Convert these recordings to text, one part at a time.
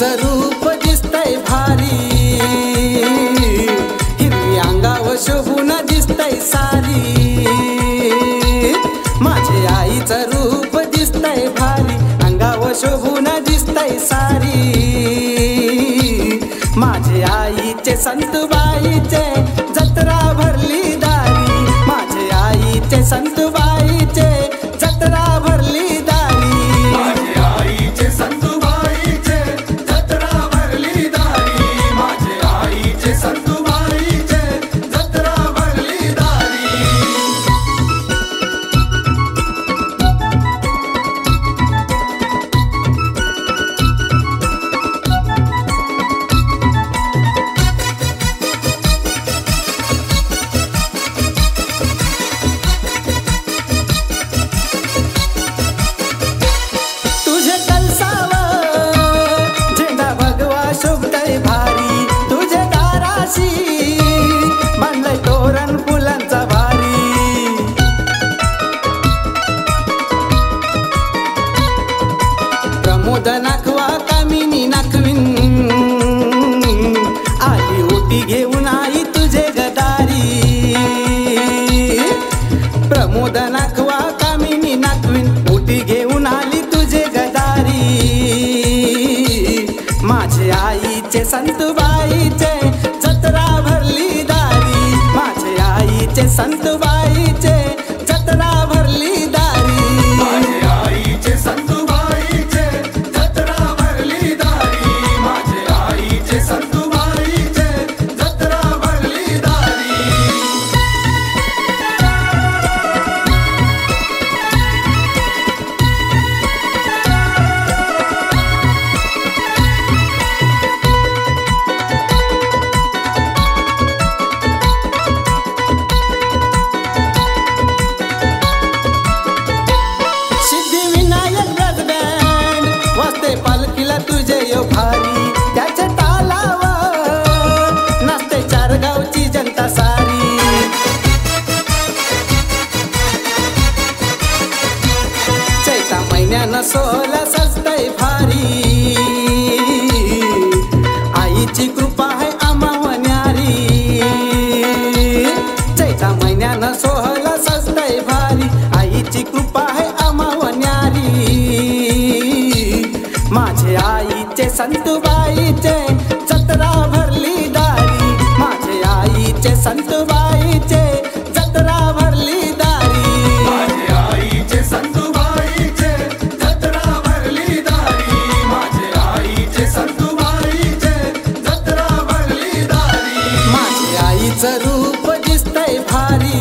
आईचं रूप दिसतंय भारी, हिरवी अंगावर शोभून दिसतंय सारी। माझे आईचं रूप दिसतंय भारी, अंगावर शोभून दिसतंय सारी। माझे आईचे संतबाईचे जत्रा भरली दारी, माझे आईचे संतबाईचे जत्रा भरली दारी। माझे आईचे संतबाईचे जत्रा भरली दारी, माझे आईचे संतबाईचे जत्रा भरली दारी। तुझे कलसावर झेंडा भगवा शोभतय भारी, तुझे दाराशी बांधलंय तोरण फुलांचा भारी। प्रमोद नाखवा कामिनी नाखवीन, आली ओटी घेऊन आई तुझे गदारी। प्रमोद नाखवा कामिनी नाखवीन, ओटी घेऊन आली तुझे गदारी। माझे आईचे संतबाईचे जत्रा भरली दारी, माझे आईचे संतबाईचे जत्रा भरली दारी। माझे आईचे संतबाईचे जत्रा भरली दारी, माझे आईचे संतबाईचे जत्रा भरली दारी। सिद्धिविनायक ब्रँड वाजते पालखीला तुझे यो भारी, त्याच्या तालावर नाचते चार गावची जनता सारी। चैता महिन्यानं सोहळा सजतय भारी, आईची कृपा आहे आम्हावर न्यारी। चैता महिन्यानं सोहळा सजतय भारी, आईची कृपा आहे आम्हावर न्यारी। माझे आईचे संतबाईचे जत्रा भरली दारी, माझे आईचे संतबाईचे जत्रा भरली दारी। माझे आईचे संतबाईचे जत्रा भरली दारी, माझे आईचे संतबाईचे जत्रा भरली दारी। माझे आईचं रूप दिसतंय भारी,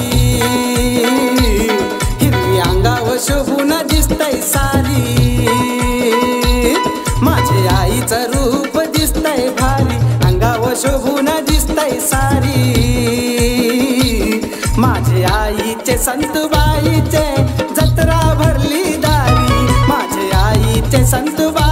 हिरवी अंगावर शोभून दिसतंय सारी। माझे आईचं रूप दिसतंय भारी, अंगावर शोभून दिसतंय सारी। माझे आईचे संतबाईचे जत्रा भरली दारी, माझे आईचे संतबाई